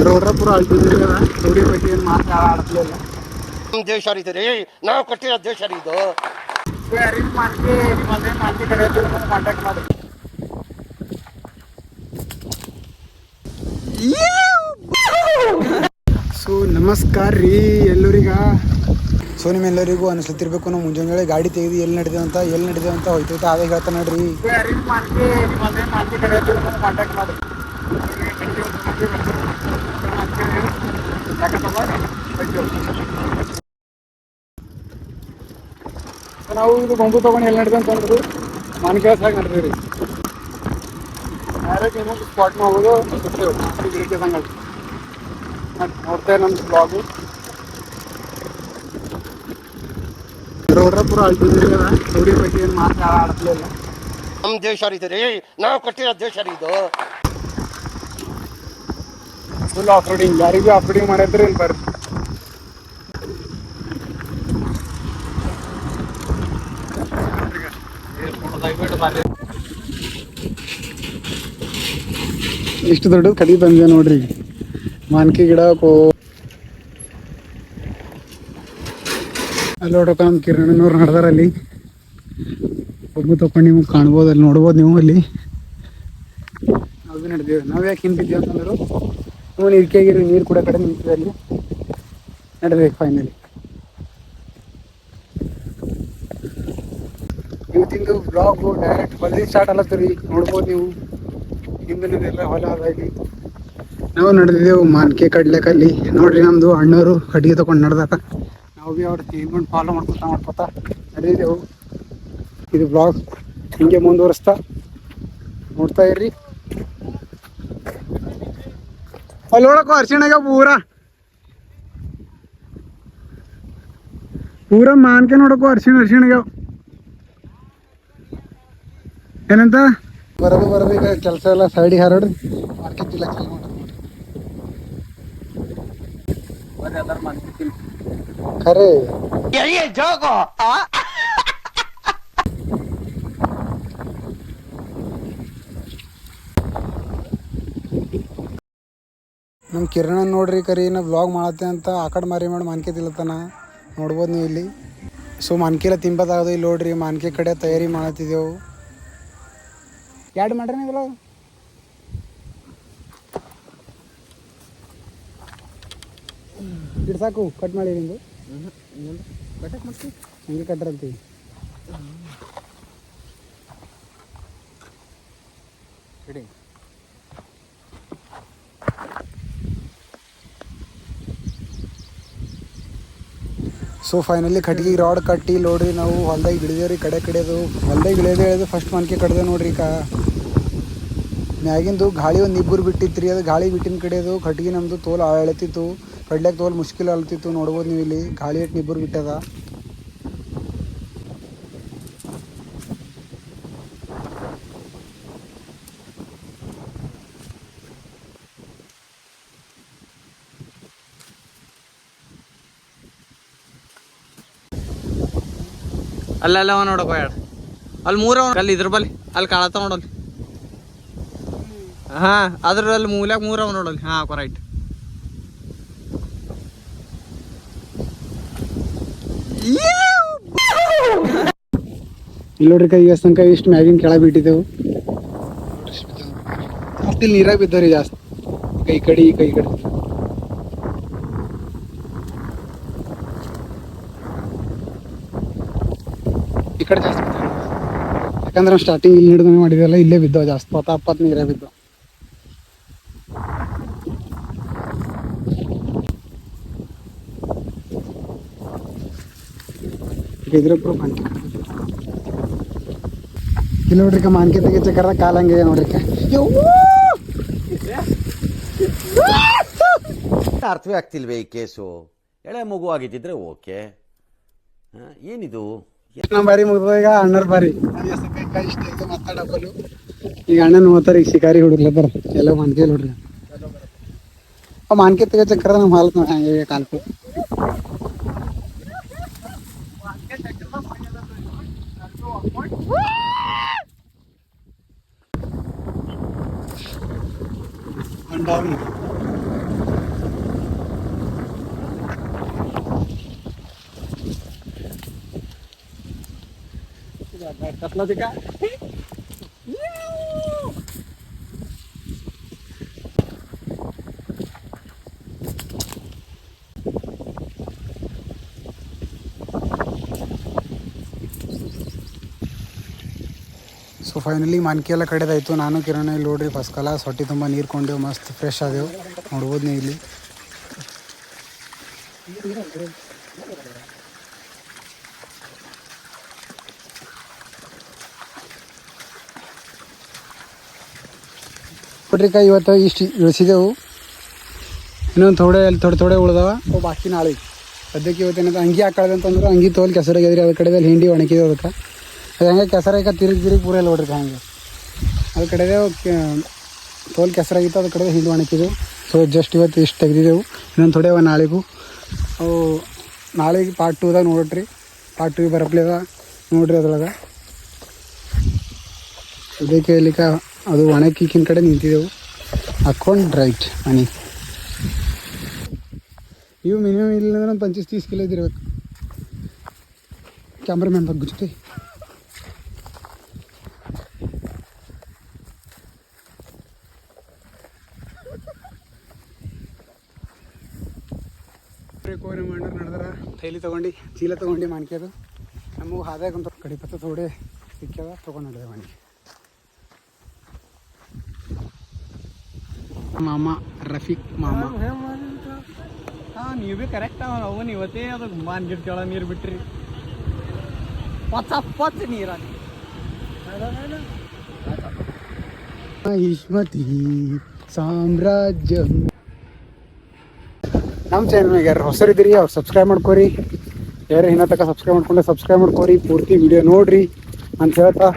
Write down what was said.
ರೋಡ್ರ ಪೂರ ಅಲ್ಟಿದ್ದೀರಿ ರೋಡಿ ಬಗ್ಗೆ ಏನು ಮಾತಾಡಲಿಲ್ಲ. ನಮ್ಮ ದೇಶ ರೀ ನಾವು ಕಟ್ಟಿರೋ ದೇಶ ರೀ ಇದು. ಅರೇಂಜ್ ಮಾಡಿ ನಿಮ್ಮದೇ ಮಾತಿ ಕಡೆ ಕಾಂಟ್ಯಾಕ್ಟ್ ಮಾಡಿ. ಸೊ ನಮಸ್ಕಾರ ರೀ ಎಲ್ಲರಿಗ. ಸೊ ನಿಮ್ಮೆಲ್ಲರಿಗೂ ಅನಿಸ್ತಿರ್ಬೇಕು ನಾವು ಮುಂಜಾನೆ ಗಾಡಿ ತೆಗೆದು ಎಲ್ಲಿ ನಡೆದೇವೆ ಅಂತ ಹೋಯ್ತೈತೆ ಅದೇ ಹೇಳ್ತಾ ನೋಡ್ರಿ. ಅರೇಂಜ್ ಮಾಡಿ ನಿಮ್ಮದೇ ಮಾತಿ ಕಡೆ ಕಾಂಟ್ಯಾಕ್ಟ್ ಮಾಡಿ. ನಾವು ಇದು ಗೊಂಬು ತೊಗೊಂಡು ಎಲ್ಲಿ ನಡೆದ ಅಂತ ಅಂದ್ರು ಮನೆ ಕೆಲಸ ನಡೆದ್ವಿ ರೀ. ಡೈರೆಕ್ಟ್ ಇನ್ನೊಂದು ಸ್ಪಾಟ್ನ ಹೋಗೋದು ಗಿಡಕ್ಕೆ ಸಂಗ ನೋಡ್ತೇವೆ ನಮ್ಮ ಬ್ಲಾಗು. ರೋಡ್ರ ಪೂರ ಅಲ್ಟಿದ್ದೀರಿ ರೋಡಿ ಬಗ್ಗೆ ಏನು ಮಾತಾಡಲಿಲ್ಲ. ನಮ್ಮ ದೇಶ ರೀ ನಾವು ಕಟ್ಟಿರೋ ದೇಶ ರೀ ಇದು. ಫುಲ್ ಆಫ್ ರೋಡಿಂಗ್, ಯಾರಿಗೂ ಆಫ್ ರೋಡಿಂಗ್ ಮಾಡಿದ್ರೆ ಇಲ್ಲಿ ಬರ್ರಿ. ಇಷ್ಟು ದೊಡ್ಡದು ಕಡಿ ಬಂದಿದೆ ನೋಡ್ರಿ. ಮಾನ್ಕಿ ಗಿಡ ಅಲ್ಲಿ ನೋಡ್ರಪ್ಪ ನಮ್ಮ ಕಿರಣನವ್ರು ನಡೆದಾರ ಅಲ್ಲಿ. ಒಬ್ಬ ತಕೊಂಡು ನೀವು ಕಾಣ್ಬೋದು, ಅಲ್ಲಿ ನೋಡ್ಬೋದು ನೀವು. ಅಲ್ಲಿ ನಾವು ಭೀ ನಡೆದೇವೆ. ನಾವು ಯಾಕೆ ಹಿಂದಿದ್ದೇವೆ ಅಂತಂದ್ರು ನಾವು ನೀರ್ಕೆಗಿರಿ ನೀರು ಕೂಡ ಕಡೆ ನಿಂತಿದೆ ಅಲ್ಲಿ ನಡೆಬೇಕು ಫೈನಲಿ. ಇವತ್ತಿಂದು ಬ್ಲಾಗು ಡೈರೆಕ್ಟ್ ಹೊಲದಿಂದ ಸ್ಟಾರ್ಟ್ ಆಗತ್ತರಿ. ನೋಡ್ಬೋದು ನೀವು ಹಿಂದಿನದೆಲ್ಲ ಹೊಲ ಅದ. ಇಲ್ಲಿ ನಾವು ನಡೆದಿದ್ದೆವು ಮಾನ್ಕೆ ಕಡ್ಲೆಕಲ್ಲಿ ನೋಡ್ರಿ. ನಮ್ಮದು ಅಣ್ಣವರು ಕಟ್ಟಿಗೆ ತೊಗೊಂಡು ನಡೆದಾರ. ನಾವು ಭೀ ಅವ್ರ ಟ್ರೀಟ್ಮೆಂಟ್ ಫಾಲೋ ಮಾಡ್ಕೊತಾ ನಡೆದಿದ್ದೆವು. ಇದು ಬ್ಲಾಗ್ ಹಿಂಗೆ ಮುಂದುವರಿಸ್ತಾ ನೋಡ್ತಾ ಇರ್ರಿ. ಅಲ್ಲಿ ನೋಡಕ್ಕೋ ಅರ್ಶಿಣಾಗ ಪೂರ ಮಾನ್ಕೆ ನೋಡಕ್ಕೋ ಅರ್ಶಿಣಾಗ್ಯಾವ. ಏನಂತ ಬರೋದು ಈಗ ಕೆಲಸ ಎಲ್ಲ ಸೈಡಿಗೆ ಹಾರಾಡ್ರಿ. ಮಾರ್ಕೆಟ್ ಇಲ್ಲ ಚಾಲು ಮಾಡ್ರಿ ಖರೆ. ನಮ್ಮ ಕಿರಣ ನೋಡ್ರಿ ಕರಿ ನಾ ಬ್ಲಾಗ್ ಮಾಡತ್ತೆ ಅಂತ ಆ ಕಡೆ ಮಾರಿ ಮಾಡಿ ಮಾನ್ಕೆ ತಿಲ್ಲತ್ತಾನ. ನೋಡ್ಬೋದು ನೀವು ಇಲ್ಲಿ. ಸೊ ಮಾನ್ಕೆ ಎಲ್ಲ ತಿಂಬತ್ತಾಗೋದು ಇಲ್ಲಿ ನೋಡ್ರಿ. ಮಾನ್ಕೆ ಕಡೆ ತಯಾರಿ ಮಾಡತ್ತಿದ್ದೆವು. ಯಾಡ್ ಮಾಡ್ರಿ ನೀವಲ್ಲ ಇಡ್ ಸಾಕು. ಕಟ್ ಮಾಡಿ ನಿಂದು ಕಟ್ಟಕ್ಕೆ ಮಾಡ್ತೀವಿ ಹಿಂಗೆ ಕಟ್ಟರಂತೀವಿ. ಇಡಿ ಸೊ ಫೈನಲಿ ಕಟ್ಗೆ ರಾಡ್ ಕಟ್ಟಿ ನೋಡ್ರಿ ನಾವು ಹೊಲ್ದಾಗ ಇಳಿದೇವ್ರಿ. ಕಡೆದು ಹೊಲ್ದಾಗ ಇಳಿಯೋದು ಫಸ್ಟ್ ಮನ್ಕೆ ಕಡ್ದೆ ನೋಡ್ರಿ. ಮ್ಯಾಗಿಂದು ಗಾಳಿ ಒಂದು ಇಬ್ಬರು ಬಿಟ್ಟಿತ್ತು ರೀ. ಅದು ಗಾಳಿ ಬಿಟ್ಟಿನ ಕಡೆದು ಕಟ್ಗೆ ನಮ್ಮದು ತೋಲ್ ಅಳತಿತ್ತು. ಕಡ್ಲಿಕ್ಕೆ ತೋಲ್ ಮುಷ್ಕಿಲ್ ಅಳ್ತಿತ್ತು. ನೋಡ್ಬೋದು ನೀವು ಇಲ್ಲಿ ಗಾಳಿ ಇಟ್ಟು ಇಬ್ಬರು ಬಿಟ್ಟದ. ಅಲ್ಲ ನೋಡಪ್ಪ ಹೇಳ ಅಲ್ಲಿ ಮೂರ ಅಲ್ಲಿ ಇದ್ರ ಬಲ್ಲಿ ಅಲ್ಲಿ ಕಾಣತ್ತ ನೋಡಲ್ಲಿ. ಹಾ ಅದ್ರಲ್ಲಿ ಮೂಲ್ಯಾಗ ಮೂರವ ನೋಡಲ್ಲಿ. ಹಾ ರೈಟ್. ಇಲ್ಲಿ ನೋಡ್ರಿ ಈಗ ತನಕ ಇಷ್ಟು ಮ್ಯಾಗಿನ ಕೆಳಗೆ ಬಿಟ್ಟಿದ್ದೆವು. ಜಾಸ್ತಿ ನೀರಾಗ ಬಿದ್ದವ್ರಿ ಜಾಸ್ತಿ. ಈ ಕಡೆ ಈ ಕಡೆ ಜಾಸ್ತಿ ಬಿದ್ದಾವ. ಯಾಕಂದ್ರೆ ನಾವು ಸ್ಟಾರ್ಟಿಂಗ್ ಇಲ್ಲಿ ಹಿಡಿದು ಮಾಡಿದೆಲ್ಲ ಇಲ್ಲೇ ಬಿದ್ದಾವ ಜಾಸ್ತಿ. 20 ನೀರೇ ಬಿದ್ದಾವ. ಇದ್ರ ಮಾನ್ಕೆ ಇಲ್ಲಿ ನೋಡ್ರಿ. ಮಾನ್ಕೆ ತೆಗೆ ಚಕ್ರ ಕಾಲ್ ಹಂಗೆ ನೋಡ್ರಿ. ಅರ್ಥವೇ ಆಗ್ತಿಲ್ವೇ ಈ ಕೇಸು? ಎಳೆ ಮಗು ಆಗಿದ್ದಿದ್ರೆ ಓಕೆ. ಏನಿದು ನಮ್ಮ ಬಾರಿ ಮುಗ್ದ. ಈಗ ಅಣ್ಣರ ಬಾರಿ ಇಷ್ಟ ಮಾತಾಡೋದು. ಈಗ ಅಣ್ಣನ ಹೋಗ್ತಾರೆ. ಈಗ ಶಿಕಾರಿ ಹುಡುಗ್ಲತ್ತಾರ ಎಲ್ಲ ಮಾನ್ಕೆ ನೋಡ್ರಿ. ಆ ಮಾನ್ಕೆ ತೆಗೆ ಚಕ್ರ ನಮ್ಮ ಹಾಲತ್ ನೋಡಿ ಹಂಗೆ ಕಾಲ್ಕು. कसला ते का ಸೊ ಫೈನಲಿ ಮಾನ್ಕಿ ಎಲ್ಲ ಕಡೆದಾಯಿತು. ನಾನು ಕಿರಣ ಇಲ್ಲಿ ನೋಡ್ರಿ ಫಸ್ಟ್ ಕ್ಲಾಸ್ ಹೊಟ್ಟೆ ತುಂಬ ನೀರು ಕೊಂಡೆವು, ಮಸ್ತ್ ಫ್ರೆಶ್ ಆದೆವು. ನೋಡ್ಬೋದು ನೀವು ಇಲ್ಲಿ ನೋಡ್ರಿ ಇವತ್ತು ಇಷ್ಟು ಇಳಿಸಿದೆವು. ಇನ್ನೊಂದು ಥೋಡೆ ಉಳ್ದವ ಅವು ಬಾಕಿ ನಾಳೆ. ಸದ್ಯಕ್ಕೆ ಇವತ್ತೇನಂತ ಅಂಗಿ ಹಾಕೊಳ್ಳೋದಂತಂದ್ರೆ ಅಂಗಿ ತೋಲ್ ಕೆಸರಾಗ್ಯದ್ರಿ, ಅದ್ರ ಕಡೆದಲ್ಲಿ ಹಿಂಡಿ ಒಣಗಿದೇವು. ಅದಕ್ಕೆ ಅದು ಹೆಂಗೆ ಕೆಸರಾಗ ತಿರುಗಿ ಪೂರ ಎಲ್ಲ ನೋಡ್ರಿ ಹಂಗೆ ಅದ್ರ ಕಡೆದೇ ತೋಲ್ ಕೆಸರಾಗಿತ್ತು, ಅದ್ರ ಕಡೆ ಹಿಂಡಿ ಒಣಗಿದೆವು. ಸೊ ಜಸ್ಟ್ ಇವತ್ತು ಇಷ್ಟು ತೆಗೆದಿದ್ದೆವು. ಇನ್ನೊಂದು ಥೋಡೆ ನಾಳೆಗೂ ಅವು ನಾಳೆಗೆ ಪಾರ್ಟ್ 2ದಾಗ ನೋಡ್ರಿ. ಪಾರ್ಟ್ 2 ಬರಪ್ಲೇದ ನೋಡ್ರಿ. ಅದ್ರೊಳಗೆ ಇದಕ್ಕೆ ಇಲ್ಲಿಕ ಅದು ಒಣಗಿಕ್ಕಿನ ಕಡೆ ನಿಂತಿದ್ದೆವು ಹಾಕ್ಕೊಂಡು ರೈಟ್ ಮನಿ. ಇವು ಮಿನಿಮಮ್ ಇಲ್ಲ ಅಂದ್ರೆ ಒಂದು 25-30 ಕಿಲೋ ಇದ್ದಿರ್ಬೇಕು. ಕ್ಯಾಮ್ರಾಮ್ಯಾನ್ ಬಗ್ಗೆ ಜೊತೆ ಕೋರಿ ಮಾಡರ್ ನಡೆದ್ರ ಥೈಲಿ ತೊಗೊಂಡು ಚೀಲ ತೊಗೊಂಡು ಮಾನ್ಕ್ಯದು ನಮಗೆ ಹಾದಾಗ ಅಂತ ಕಡಿಪತ್ತ ತೋಡೆ ಸಿಕ್ಕ್ಯದ ತೊಗೊಂಡು ನಡೆದ ಮನೆ. ಮಾಮ ರಫೀಕ್ ಮಾಮ ಹಾಂ ನೀವು ಭೀ ಕರೆಕ್ಟ್ ಅವನು ಇವತ್ತೇ ಅದು ಮಾನ್ ಗಿಡ ಕೆಳ ನೀರು ಬಿಟ್ರಿ ಪಚ್ಚ ನೀರಾಗಿ ಹಿಷ್ಮತಿ ಸಾಮ್ರಾಜ್ಯ. ನಮ್ಮ ಚಾನಲ್ಗೆ ಯಾರು ಹೊಸರಿದ್ದೀರಿ ಅವ್ರು ಸಬ್ಸ್ಕ್ರೈಬ್ ಮಾಡ್ಕೋರಿ. ಯಾರು ಇನ್ನೂ ತನಕ ಸಬ್ಸ್ಕ್ರೈಬ್ ಮಾಡ್ಕೊಂಡ್ರೆ ಸಬ್ಸ್ಕ್ರೈಬ್ ಮಾಡ್ಕೋರಿ. ಪೂರ್ತಿ ವಿಡಿಯೋ ನೋಡ್ರಿ ಅಂತ ಹೇಳ್ತಾ